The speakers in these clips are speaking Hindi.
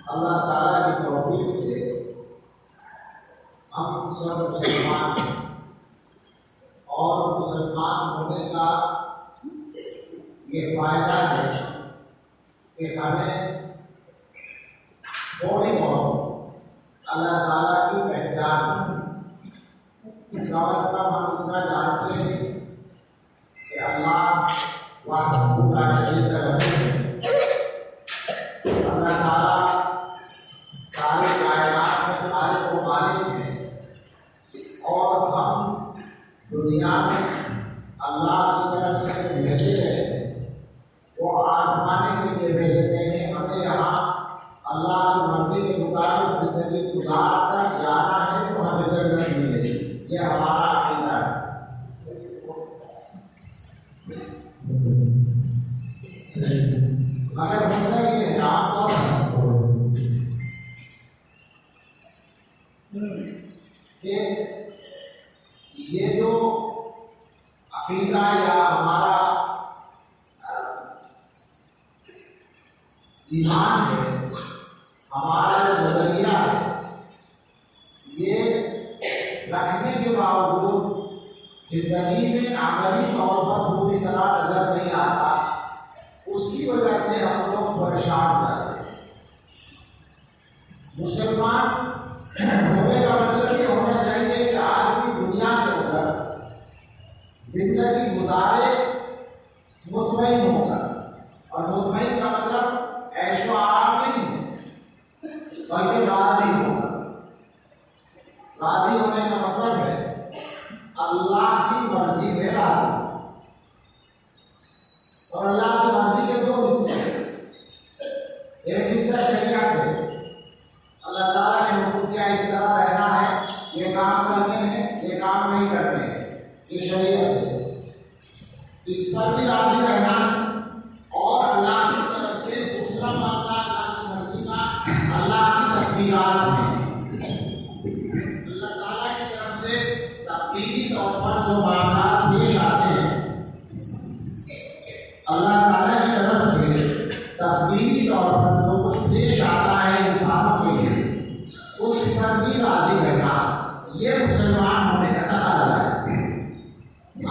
अल्लाह ताला की तौफीक से हम सब मुसलमान और मुसलमान होने का ये फायदा है कि हमें थोड़ी बहुत अल्लाह ताला की पहचान कम से कम हम इतना जानते हैं कि अल्लाह वाहिद ला शरीक है। अल्लाह ताला सारे कायनात में खालिक व मालिक है और हम दुनिया में अल्लाह की तरफ से भेजे हैं, वो आजमाने के लिए भेजते हैं। हमें यहाँ अल्लाह की मर्जी के मुताबिक जिंदगी गुजार कर जाना है तो हमें जन्नत मिलेगी, ये हमारा अकीदा है। मगर होता ये है आपको कि ये जो अकीदा या हमारा ईमान है, हमारा नजरिया है, ये रखने के बावजूद जिंदगी में अमली तौर पर पूरी तरह नजर नहीं आता। उसकी वजह से हम लोग परेशान रहते हैं। मुसलमान होने का मतलब ये होना चाहिए कि आदमी दुनिया के अंदर जिंदगी गुजारे मुतमईन होगा, और मुतमईन का मतलब ऐशो आराम नहीं बल्कि राजी होगा। राजी होने का मतलब है अल्लाह की मर्जी में राजी, और अल्लाह की मर्जी के दो हिस्से हैं। एक हिस्सा शरीयत है, अल्लाह ताला ने हुक्म दिया इस तरह रहना है, ये काम करने हैं, ये काम नहीं करने हैं, ये शरीयत है, इस पर भी राजी रहना है। और अल्लाह की तरफ से दूसरा मामला अल्लाह की मर्जी का, अल्लाह की तकदीरात में अल्लाह ताला की तरफ से तकदीरी तौर पर जो मामला पेश आते हैं, अल्लाह ताला की तरफ से तकदीरी तौर पर जो कुछ पेश आता है इंसानों के लिए, उस पर भी राजी रहना, ये मुसलमान होने का तकाजा है।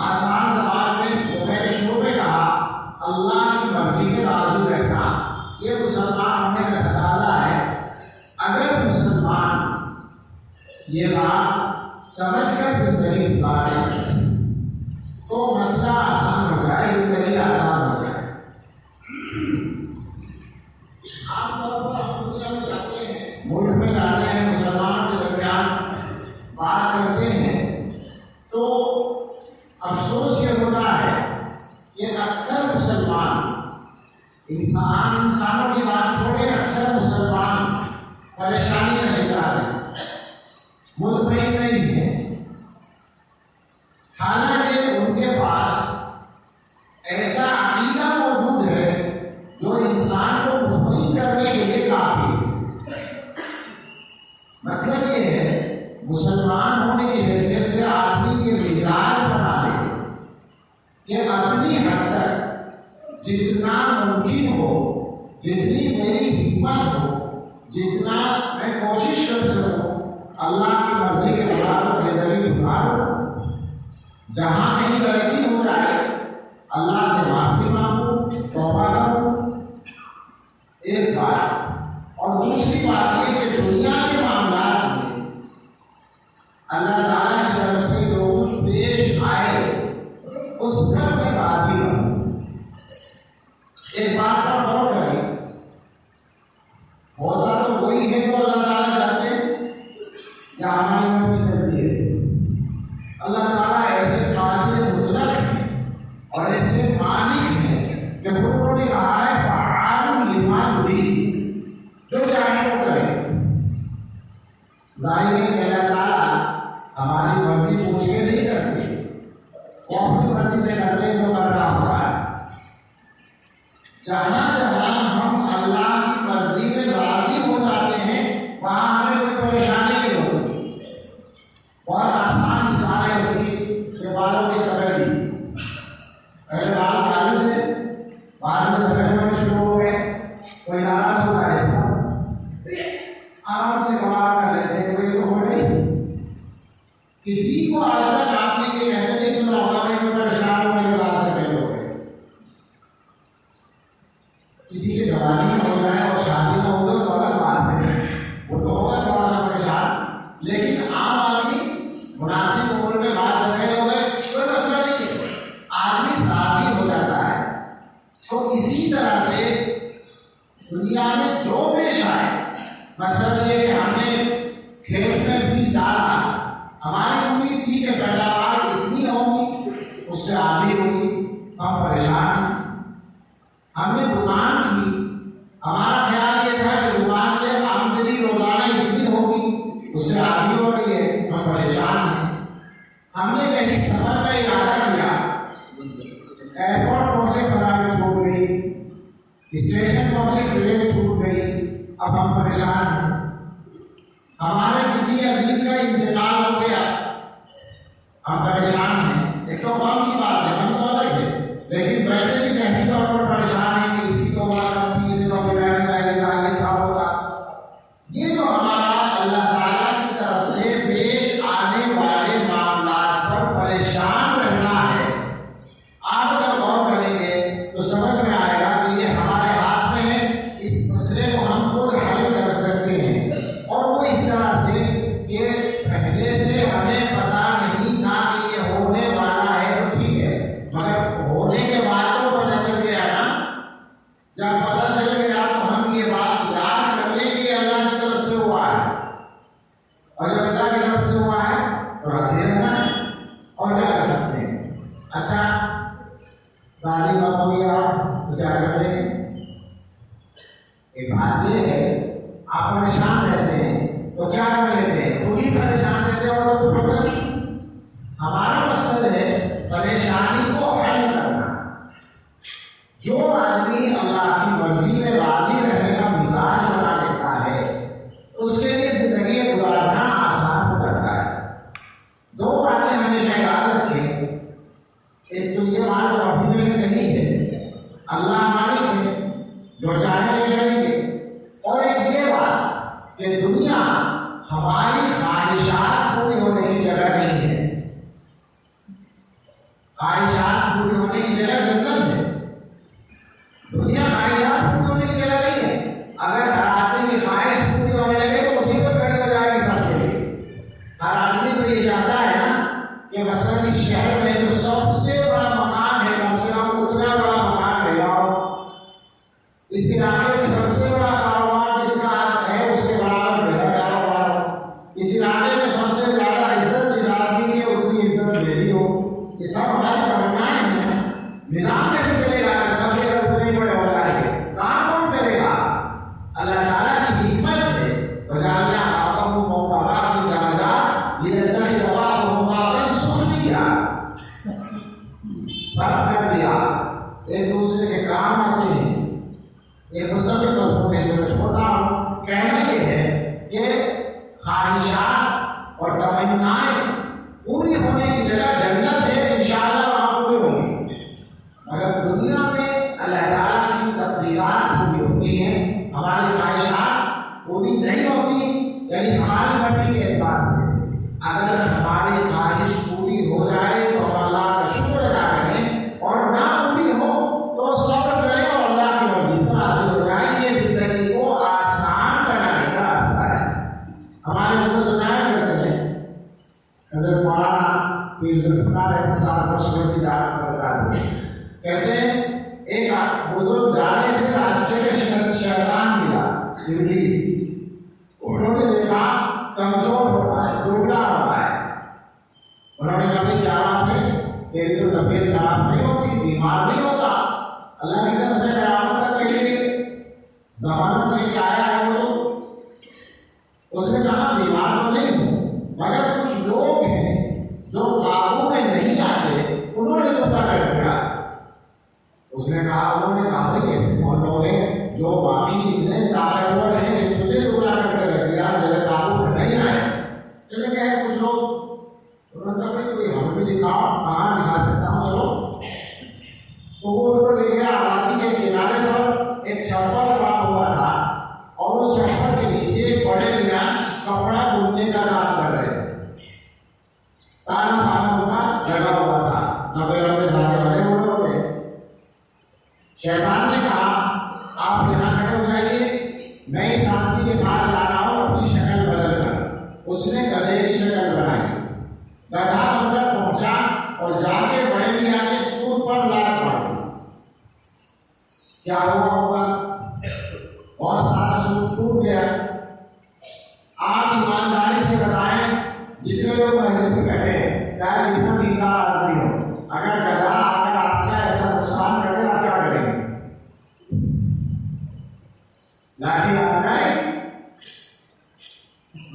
आसान जबान में जो मैंने शुरू में कहा, अल्लाह की मर्जी में राजी रहना, ये मुसलमान होने का तकाजा है। अगर मुसलमान ये बात समझकर जिंदगी गुजारे तो मसला आसान हो जाए, जिंदगी आसान हो जाए। आमतौर पर हम दुनिया में जाते हैं, मुल्क में जाते हैं, मुसलमानों के दरमियान बात करते हैं, तो अफसोस ये होता है कि अक्सर मुसलमान इंसानों की बात छोड़े, अक्सर करने के लिए काफी है। मतलब ये है मुसलमान होने की हैसियत से आदमी के मिजाज बना ले कि अपनी हद तक जितना मुमकिन हो, जितनी मेरी हिम्मत हो, जितना मैं कोशिश कर सकूं अल्लाह की मर्जी के मुताबिक जिंदगी गुजारूं। जहां कहीं गलती हो जाए अल्लाह से माफी मांगू, तौबा करूं, एक बात। और दूसरी बात ये कि दुनिया के मामलात में अल्लाह ताला की तरफ से जो कुछ पेश आए उस पर मैं राजी रहूं। एक बात पर गौर करें, होता तो वही है जो अल्लाह ताला चाहते हैं या हमारी मर्जी चलती है। अल्लाह ताला ऐसे कादिर मुतलक हैं और ऐसे मालिक हैं कि उन्होंने कहा है फ़अाल लिमा युरीद, जो चाहे वो करे। जाहिर है कि अल्लाह ताला हमारी मर्जी पूछ के नहीं करते, वो अपनी मर्जी से करते हैं जो करना होता है। जहां जहां हम अल्लाह की मर्जी में राजी हो जाते हैं वहां हमें कोई परेशानी नहीं होती। बहुत आसान मिसाल है उसकी कि बालों की सफेदी, पहले बाल काले थे, बाद में सफेद होने शुरू हो गए, कोई नाराज होता है इसका, आराम से कमाल कर लेते हैं, कोई तो हो नहीं। किसी को आज तक आपने ये कहते नहीं सुना होगा मैं परेशान हूं मेरे बाल सफेद हो गए। किसी के जवानी में हो जाए और शादी में होगा तो अलग बात है, वो तो होगा थोड़ा सा परेशान, लेकिन आम आदमी मुनासिब उम्र में बाल सफेद हो गए कोई मसला नहीं है, आदमी राजी हो जाता है। तो इसी तरह से दुनिया में जो पेश आए, मसलन ये कि हमने खेत में बीज डाला, हमारी उम्मीद थी कि पैदावार इतनी होगी, उससे आधी होगी, हम परेशान हैं। हमने दुकान की, हमारा ख्याल ये था कि दुकान से आमदनी रोजाना इतनी होगी, उससे आधी हो रही है, हम परेशान हैं। हमने कहीं सफर का इरादा किया, एयरपोर्ट पहुंचे फ्लाइट छूट गई, स्टेशन पहुंचे ट्रेन छूट गई, अब हम परेशान हैं। हमारे किसी अजीज का इंतकाल हो गया, हम परेशान हैं। एक तो गम की बात है, हम तो अलग है, लेकिन वैसे भी जहनी तौर पर परेशान है कि इसी को इसे तो रहना चाहिए था, ये था होगा। ये जो हमारा अल्लाह ताला की तरफ से पेश आने वाले मामलात पर परेशान रहना है, आप अगर गौर करेंगे तो समझ में आएगा कि ये हमारे हाथ में है, इस मसले को हम खुद हल कर सकते हैं। और वो इस तरह से कि पहले से हमें पता नहीं था कि ये होने वाला है, तो ठीक है, मगर होने के बाद तो पता चल गया ना। जब पता चल गया तो हम ये बात याद कर लें कि अल्लाह की तरफ से हुआ है, और जब अल्लाह की तरफ से हुआ है तो राजी रहना है और क्या कर सकते हैं। अच्छा, राजी मत होइए आप तो क्या कर लेंगे। एक बात ये है, आप परेशान रहते हैं तो क्या कर लेते हैं, खुद ही परेशान रहते हैं और कुछ होता नहीं। हमारा मकसद है परेशानी को हल करना। जो आदमी अल्लाह की मर्जी में राजी रहने का मिजाज बना लेता है, उसके लिए जिंदगी गुजारना आसान हो जाता है। दो बातें हमेशा याद रखें, एक तो ये बात जो अभी मैंने कही है, अल्लाह मालिक है, जो चाहे ले करेंगे, और एक ये बात कि दुनिया हमारी ख्वाहिशात पूरी होने की जगह नहीं है। ख्वाहिशात पूरी होने की जगह जन्नत है, दुनिया ख्वाहिशात पूरी होने की जगह नहीं है। अगर हर आदमी की ख्वाहिश पूरी होने लगे तो उसी पर खड़ी हो जाएगी सबके लिए। हर आदमी तो ये चाहता है ना कि मसलन इस शहर में जो सबसे बड़ा मकान है, कम से कम उतना बड़ा मकान ले जाओ, इस इलाके में सबसे बड़ा कारोबार जिसका है उसके बराबर भेजा जाओ, इस इलाके में सबसे ज्यादा इज्जत जिस आदमी की सभी मजहबों में से छोड़ता हूँ। कहना ये है कि ख्वाहिशात और तमन्नाएं पूरी होने की जगह जन्नत है, इंशाअल्लाह वहाँ पूरी होंगी। मगर दुनिया में अल्लाह ताला की तकदीरात पूरी होती हैं, हमारी ख्वाहिशात पूरी नहीं होती। यानी हमारी मर्जी के एतबार से अगर हमारी ख्वाहिश पूरी हो जाए तो अल्लाह का शुक्र अदा करें, और ना पूरी हो तो सब्र करें और अल्लाह की मर्जी पर हाजिर हो जाए। ये जिंदगी को आसान बनाने का रास्ता है। हमारे जो सुनाया करते हैं हज़रत मौलाना पीर ज़ुल्फ़िकार अहमद साहब की दावत बताते हैं, कहते हैं एक बुजुर्ग जा रहे थे, रास्ते में शैतान मिला, इब्लीस। उन्होंने देखा कमजोर हो रहा है, दुबला हो रहा है। उन्होंने कहा क्या बात है, तेरी तो तबीयत खराब नहीं होती, बीमार नहीं होता, अल्लाह की तरफ से क़यामत तक के लिए ज़मानत लेके आया है वो। उसने कहा बीमार तो नहीं हूँ, मगर कुछ लोग हैं जो काबू में नहीं आते, उन्होंने दुबला कर दिया। उसने कहा, उन्होंने कहा कैसे कौन लोग हैं जो बाकी इतने ताकतवर हैं, तुझे दुबला करके रख दिया, मेरे काबू में नहीं आए। चले गए कुछ लोग, उन्होंने कहा कोई हम भी दिखाओ, कहाँ दिखा सकता हूँ, चलो। तो वो उनको ले गया आबादी के किनारे पर, एक छप्पर पड़ा हुआ था, और उस छप्पर के नीचे एक बड़े मियां कपड़ा बुनने का काम कर रहे थे। ताना बाना उनका लगा हुआ था, नब्बे लंबे धागे बने हुए होते। शैतान ने कहा, आप यहाँ खड़े हो जाइए, मैं इस आदमी के पास जा रहा हूँ अपनी शक्ल बदल कर। उसने गधे की शक्ल बनाई, गधा बनकर पहुंचा और जाके बड़े मियां के सूट पर लात मार दी। क्या हुआ होगा, बहुत सारा सूट टूट गया। आप ईमानदारी से बताएं, जितने लोग मस्जिद में बैठे हैं, चाहे जितना दीनदार आदमी हो, अगर गधा आकर आपका ऐसा नुकसान करे आप क्या करेंगे? लाठी आता है।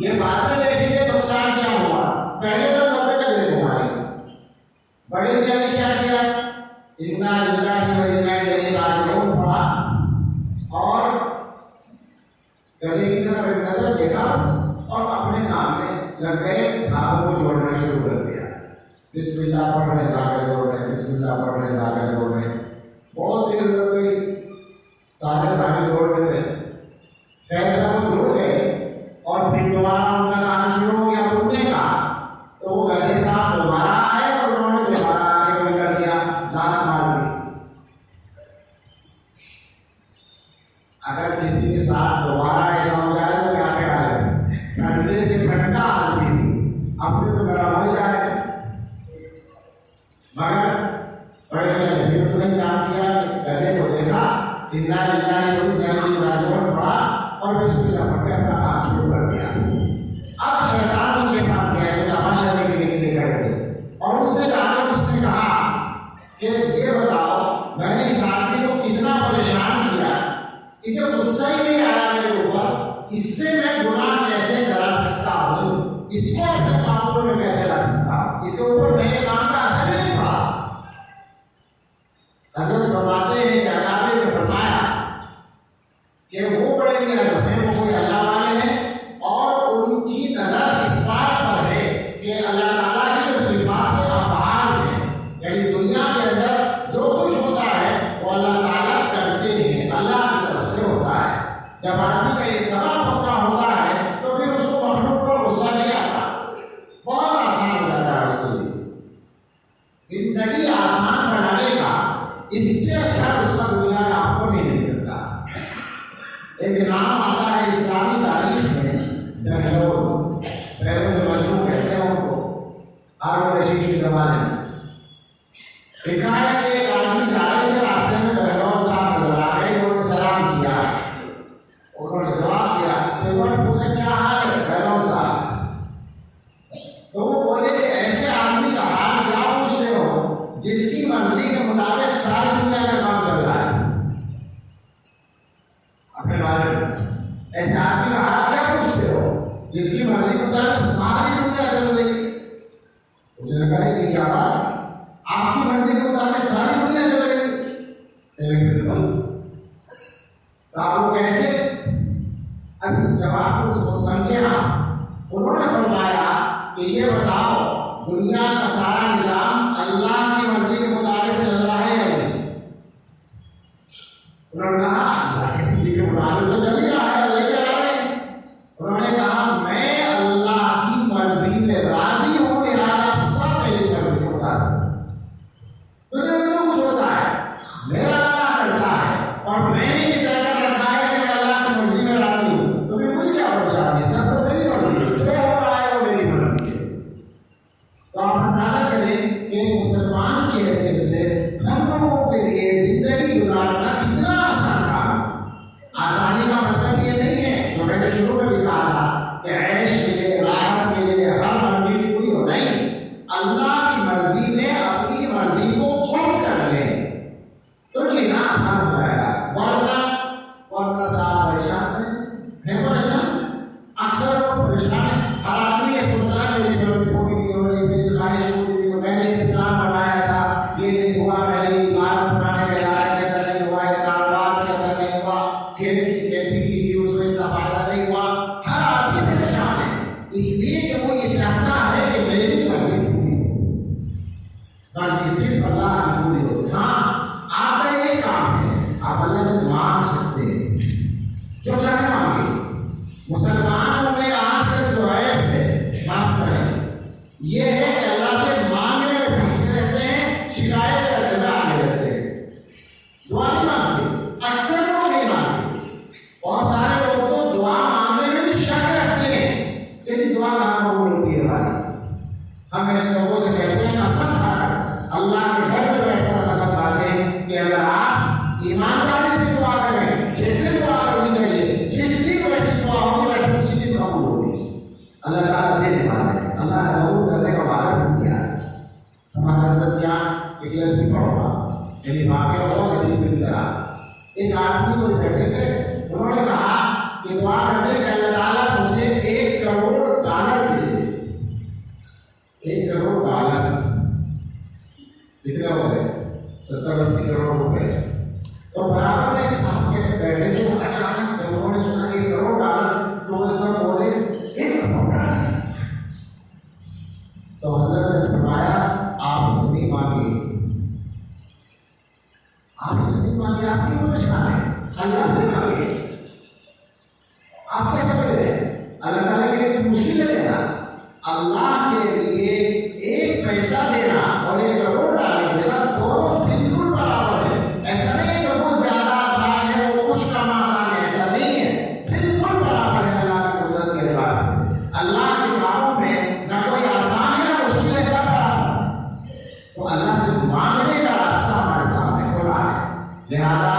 ये बाद में देखेंगे नुकसान क्या हुआ, पहले तो नब्बे का दे तुम्हारे। बड़े मियां ने क्या किया, इन्ना लिल्लाहि व इन्ना इलैहि राजिऊन पढ़ा और गधे की तरफ एक नजर देखा और अपने काम में लग गए, भागों को जोड़ना शुरू कर दिया। बिस्मिल्लाह पढ़ रहे, धागे जोड़ रहे, बिस्मिल्लाह पढ़ रहे, धागे जोड़ रहे। बहुत देर लग गई, सारे धागे जोड़ रहे। खैर जब वो जुड़ गए और फिर दोबारा उनका काम शुरू हो गया बुनने का, तो वो गधे साहब दोबारा आए और उन्होंने दोबारा आके वही कर दिया, लात मार दी। अगर किसी के साथ दोबारा ऐसा हो जाए तो क्या ख्याल है, ठंडे से ठंडा आदमी अपने तो गर्म हो जाए। मगर बड़े ने फिर तुरंत काम किया, गधे को देखा, इन्ना लिल्लाहि व इन्ना इलैहि राजिऊन पढ़ा और बिस्मिल्लाह पढ़ के अपना काम शुरू कर दिया। अब शैतान उसके पास गया, जो तमाशा देखने के लिए गए थे, और उससे जाकर उसने कहा कि ये बताओ, मैंने इस आदमी को कितना परेशान किया, इसे गुस्सा ही नहीं आया मेरे ऊपर, इससे मैं गुनाह कैसे करा सकता हूँ, इसको अपने काबू में कैसे ला सकता हूँ, इसके ऊपर मेरे काम का असर नहीं पड़ा। हज़रत फरमाते हैं कि अकाबे ने फरमाया कि वो बड़े मियां जो हैं वो कोई अल्लाह वाले हैं, और उनकी नजर इस बात पर है कि अल्लाह ताला की जो सिफात अफ़आल है, यानी दुनिया के अंदर जो कुछ होता है वो अल्लाह ताला करते हैं, अल्लाह की तरफ से होता है। जब आदमी का ये सबब पक्का होता है तो फिर उसको मखलूक पर गुस्सा नहीं आता, बहुत आसान हो जाता है उसके लिए। जिंदगी आसान बनाने का इससे अच्छा उसका दुनिया में आपको नहीं मिल सकता। एक नाम आता है इस्लामी तारीख में, बहलोल, बहलोल मजलूम कहते हैं उनको, हारून रशीद के जमाने में। लिखा है कि एक आदमी जा रहे थे, रास्ते में बहलोल साहब नजर आ गए, उन्होंने सलाम किया, उन्होंने जवाब दिया, तो उन्होंने पूछा क्या हाल है बहलोल साहब, तो वो बोले कि ऐसे आदमी का हाल क्या पूछते हो जिसकी मर्जी के मुताबिक सारी दुनिया का काम चल रहा है। अपने बारे में ऐसे आदमी का हाल क्या पूछते हो जिसकी मर्जी के मुताबिक सारी दुनिया चल रही। उसने कहा कि क्या बात, आपकी मर्जी के मुताबिक सारी दुनिया चल रही। तो आप वो कैसे? अब इस जवाब को समझे आप। उन्होंने फरमाया कि ये बताओ दुनिया का सारा निजाम अल्लाह की मर्जी के मुताबिक चल रहा है या नहीं? उन्होंने कहा अल्लाह की मर्जी के मुताबिक तो चल ही रहा है, अल्लाह चला रहे हैं। उन्होंने कहा मैं अल्लाह की मर्जी में राजी हूं, लिहाजा सब मेरी मर्जी के मुताबिक। दुनिया में जो कुछ होता है मेरा अल्लाह करता है और मैंने ये तय कर रखा है कि मैं अल्लाह की मर्जी में राजी हूं, तो फिर मुझे क्या परेशानी? सब तो मेरी मर्जी है, जो हो रहा है वो मेरी मर्जी है। तो आप अंदाजा करें कि मुसलमान की हैसियत से हम लोगों के लिए जिंदगी गुजारना कितना आसान काम है। आसानी का मतलब ये नहीं है जो मैंने शुरू में भी कहा था कि ऐश मिले, राहत मिले, हर मर्जी पूरी हो। नहीं, अल्लाह की मर्जी में अपनी मर्जी को खुद कर ले तो जीना आसान हो जाएगा। वरना साहब परेशान है परेशान, अक्सर वो परेशान है। हर आदमी ये सोचता है मेरी मर्जी पूरी नहीं हो रही, मेरी ख्वाहिश पूरी नहीं हो, मैंने ये प्लान बनाया था ये नहीं हुआ, मैंने इमारत बनाने के लायक कैसा नहीं हुआ, ये कारोबार कैसा नहीं हुआ, खेती की थी उसमें इतना फायदा नहीं हुआ। हर आदमी परेशान है इसलिए कि वो ये चाहता है कि मेरी मर्जी पूरी हो। मर्जी सिर्फ अल्लाह की पूरी हो। हाँ, आपका ये काम है, आप अल्लाह से मांग सकते हैं जो चाहे मांगे। मुसलमानों में आजकल जो है माफ करें, ये है कि अल्लाह से मांगने में पीछे रहते हैं, शिकायत करने में आगे रहते हैं, दुआ नहीं मांगते। अक्सर लोग नहीं मांगते, बहुत सारे लोग तो दुआ मांगने में भी शक रखते हैं कि दुआ कहाँ कबूल होती है हमारी। हम ऐसे लोगों से कहते हैं कसम खाकर, अल्लाह के घर में बैठकर कसम खाते हैं कि अगर आप ईमानदारी से दुआ करें, जैसे दुआ करनी चाहिए, जिसकी वैसी दुआ होगी वैसे उसी दिन कबूल होगी। अल्लाह ताला देने वाला है, अल्लाह ने कबूल करने का वादा भी किया है। हमारा हजरत यहाँ एक लड़की पढ़ोगा मेरी माँ के और लड़की की तरह एक आदमी को बैठे थे, उन्होंने कहा कि दुआ करते कि अल्लाह ताला मुझे 1 करोड़ डॉलर दे दे। 1 करोड़ डॉलर कितने हो गए? 70-80 करोड़ रुपए। तो बराबर में साहब के बैठे थे, अचानक जब उन्होंने सुना 1 करोड़ डॉलर तो एकदम बोले 1 करोड़ डॉलर। तो हजरत ने फरमाया आप जमीन मांगिए, आप जमीन मांगिए, आप क्यों परेशान है? अल्लाह से मांगिए। आप कैसे बोले अल्लाह ताला के लिए मुश्किल है देना? अल्लाह के लिए 1 पैसा देना और 1 करोड़ डॉलर देना दोनों बिल्कुल बराबर है। ऐसा नहीं है कि वो ज्यादा आसान है वो कुछ कम आसान है, ऐसा नहीं है, बिल्कुल बराबर है अल्लाह की कुदरत के लिहाज से। अल्लाह के कामों में ना कोई आसान है ना मुश्किल है, सब बराबर। तो अल्लाह से मांगने का रास्ता हमारे सामने खुला है। लिहाजा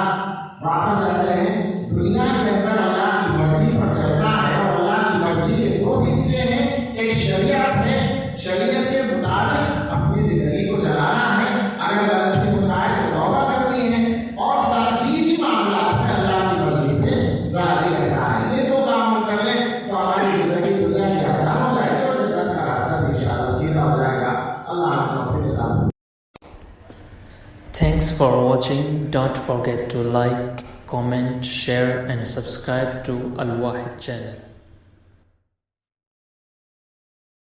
वापस आते हैं, दुनिया के अंदर अल्लाह की मर्जी पर चलना है और अल्लाह की मर्जी के 2 हिस्से हैं। एक शरीयत है, शरीयत के मुताबिक अपनी जिंदगी को चलाना है, अगर गलती हो जाए तो तौबा करनी है और तकदीरी मामलात में अल्लाह की मर्जी पे राजी रहना है। ये 2 काम हम कर लें तो हमारी जिंदगी दुनिया की आसान हो जाएगी और जन्नत का रास्ता भी इंशाअल्लाह सीधा हो जाएगा। अल्लाह आपको देता है। Thanks for watching. Don't forget to like, comment, share and subscribe to Al Wahid channel.